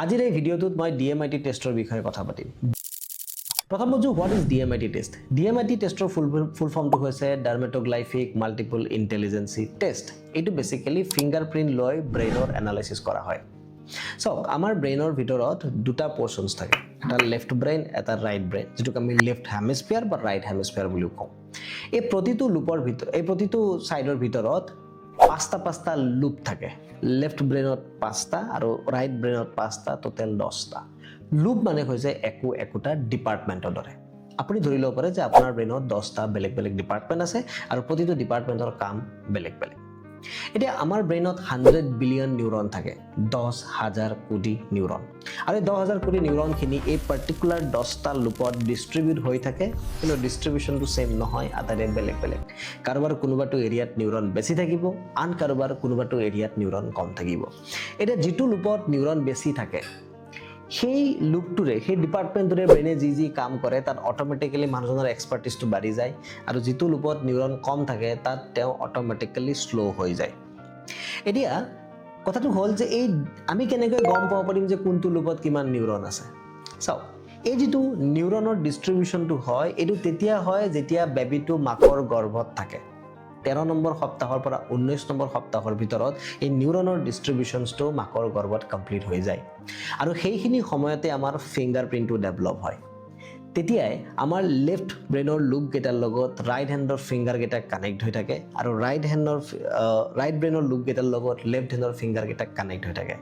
আজিৰ এই ভিডিঅ'টোত মই DMIT টেষ্টৰ বিষয়ে কথা পাতিম। প্ৰথম বুজো what is DMIT test. DMIT টেষ্টৰ ফুল ফৰ্মটো হৈছে ডাৰ্মেটোগ্লাইফিক মাল্টিপল ইণ্টেলিজেন্সি টেষ্ট। এইটো বেসিক্যালি ফিংগাৰপ্ৰিন্ট লৈ ব্ৰেইনৰ এনালাইসিস কৰা হয়। সো আমাৰ ব্ৰেইনৰ ভিতৰত দুটা পোৰ্শনস থাকে, এটা লেফট ব্ৰেইন এটা ৰাইট ব্ৰেইন, যেটো আমি লেফট হেমিস্ফিয়াৰ বা ৰাইট হেমিস্ফিয়াৰ বুলি কওঁ। এই প্ৰতিটো লুপৰ ভিতৰত এই প্ৰতিটো সাইডৰ ভিতৰত পাঁচটা লুপ থাকে। লেফট ব্ৰেইনত 5টা আৰু ৰাইট ব্ৰেইনত 5টা, টোটাল 10টা। লুপ মানে হৈছে একোটা ডিপাৰ্টমেন্টৰ দৰে। আপুনি ধৰি লব পাৰে যে আপোনাৰ ব্ৰেইনত 10টা বেলেগ ডিপাৰ্টমেন্ট আছে আৰু প্ৰতিটো ডিপাৰ্টমেন্টৰ কাম বেলেগ। এতিয়া আমাৰ ব্ৰেইনত 100 বিলিয়ন নিউৰন থাকে, 10,000 কোটি নিউৰন। আৰু 10,000 কোটি নিউৰন খিনি এই পাৰ্টিকুলাৰ 10টা লুপত ডিস্ট্ৰিবিউট হৈ থাকে, কিন্তু ডিস্ট্ৰিবিউশনটো সেম নহয়, আটাৰে বেলেগ। কাৰোবাৰ কোনোবাটো এৰিয়াত নিউৰন বেছি থাকিব, আন কাৰোবাৰ কোনোবাটো এৰিয়াত নিউৰন কম থাকিব। এটা যেটো লুপত নিউৰন বেছি থাকে, সেই লুপটোৰে সেই ডিপাৰ্টমেন্টৰে ব্ৰেইনে যি কাম কৰে তাত অটোমেটিক্যালি মানুহজনৰ এক্সপাৰ্টিসটো বাঢ়ি যায়, আৰু যেটো লুপত নিউৰন কম থাকে তাত তেওঁ অটোমেটিক্যালি স্লো হৈ যায়। এতিয়া কথাটো হ'ল যে এই আমি কেনেকৈ গম পাব পাৰিম যে কোনটো লুপত কিমান নিউৰন আছে। চাও, এই যেটো নিউৰনৰ ডিস্ট্ৰিবিউশনটো হয়, এটো তেতিয়া হয় যেতিয়া বেবিটো মাকৰ গৰ্ভত থাকে। 13 নম্বৰ সপ্তাহৰ পৰা 19 নম্বৰ সপ্তাহৰ ভিতৰত এই নিউৰনৰ ডিস্ট্ৰিবিউশনটো মাকৰ গৰ্ভত কমপ্লিট হৈ যায়, আৰু সেইখিনি সময়তে আমাৰ ফিংগাৰপ্ৰিন্টটো ডেভেলপ হয়। তেতিয়াই আমাৰ লেফট ব্ৰেইনৰ লুপ কেইটাৰ লগত ৰাইট হেণ্ডৰ ফিংগাৰ কেইটা কানেক্ট হৈ থাকে, আৰু ৰাইট ব্ৰেইনৰ লুপ কেইটাৰ লগত লেফট হেণ্ডৰ ফিংগাৰ কেইটা কানেক্ট হৈ থাকে।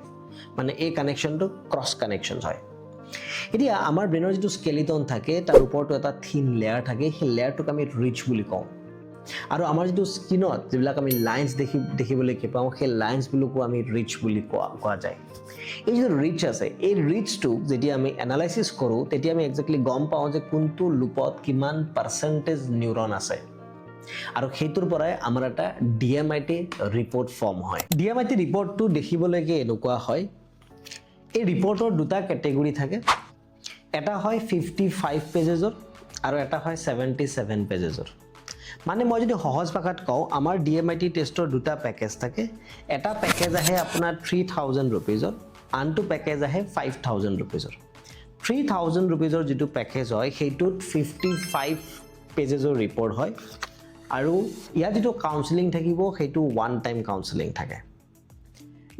মানে এই কানেকশনটো ক্ৰছ কানেকশন হয়। এতিয়া আমাৰ ব্ৰেইনৰ যেটো স্কেলিটন থাকে তাৰ ওপৰতো এটা থিন লেয়াৰ থাকে, সেই লেয়াৰটোক আমি ৰিচ বুলি কওঁ। আৰু আমাৰ যেটো স্কিনত যিবিলাক আমি লাইন্স দেখিবলৈ পাওঁ, সেই লাইন্স বুলিকো আমি ৰিচ বুলি কোৱা যায়। এই যে ৰিচ আছে, এই ৰিচটো যেতিয়া আমি এনালাইসিস কৰো, তেতিয়া আমি এক্স্যাক্টলি গম পাওঁ যে কোনটো লুপত কিমান পাৰ্চেন্টেজ নিউৰন আছে, আৰু সেইটোৰ পৰাই আমাৰ এটা DMIT ৰিপৰ্ট ফৰ্ম হয়। DMIT ৰিপৰ্টটো দেখিবলৈকে এনেকুৱা হয়। এই ৰিপৰ্টৰ দুটা ক্যাটেগৰি থাকে, এটা হয় 55 পেজেছৰ আৰু এটা হয় 77 পেজেছৰ। মানে মই যদি সহজ ভাষাত কওঁ, আমাৰ DMIT টেষ্টৰ দুটা পেকেজ থাকে। এটা পেকেজ আহে আপোনাৰ 3000 रुपीजৰ, আনটো পেকেজ আহে 5000 रुपीजৰ। 3000 रुपीजৰ যেটো পেকেজ হয়, সেইটোত 55 পেজেছৰ ৰিপৰ্ট হয়, আৰু ইয়াত যেটো কাউন্সেলিং থাকিব সেইটো ওয়ান টাইম কাউন্সেলিং থাকে।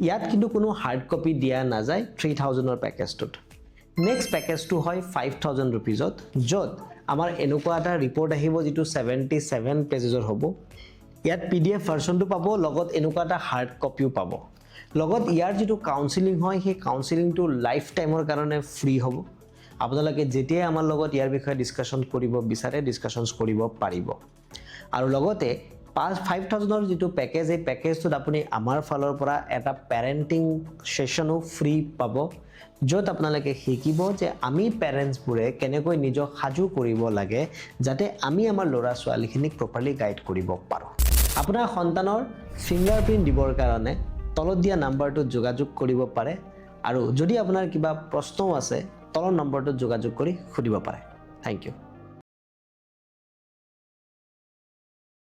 ইয়াত কিন্তু কোনো হাৰ্ড কপি দিয়া নাযায় 3000ৰ পেকেজটোত। নেক্সট পেকেজটো হয় 5000 रुपीजত, য'ত আমাৰ এনেকুৱা এটা ৰিপৰ্ট আহিব যেটো 77 পেজেছৰ হ'ব। ইয়াত PDF ভাৰ্সনটো পাব, লগত এনেকুৱা এটা হাৰ্ড কপিও পাব। লগত ইয়াৰ যেটো কাউন্সেলিং হয়, সেই কাউন্সেলিংটো লাইফ টাইমৰ কাৰণে ফ্ৰী হ'ব। আপোনালোকে যেতিয়াই আমাৰ লগত ইয়াৰ বিষয়ে ডিসকাশন কৰিব বিচাৰে ডিসকাশনছ কৰিব পাৰিব। আৰু লগতে 5000ৰ যেটো পেকেজ, এই পেকেজটোত আপুনি আমাৰ ফালৰ পৰা এটা পেৰেন্টিং সেশনো ফ্ৰী পাব, য'ত আপোনালোকে শিকিব যে আমি পেৰেন্টছবোৰে কেনেকৈ নিজক সাজু কৰিব লাগে, যাতে আমি আমাৰ ল'ৰা ছোৱালীখিনিক প্ৰপাৰলি গাইড কৰিব পাৰো। আপোনাৰ সন্তানৰ ফিংগাৰপ্ৰিন্ট দিবৰ কাৰণে তলত দিয়া নাম্বাৰটোত যোগাযোগ কৰিব পাৰে, আৰু যদি আপোনাৰ কিবা প্ৰশ্নও আছে তলৰ নম্বৰটোত যোগাযোগ কৰি সুধিব পাৰে। Thank U.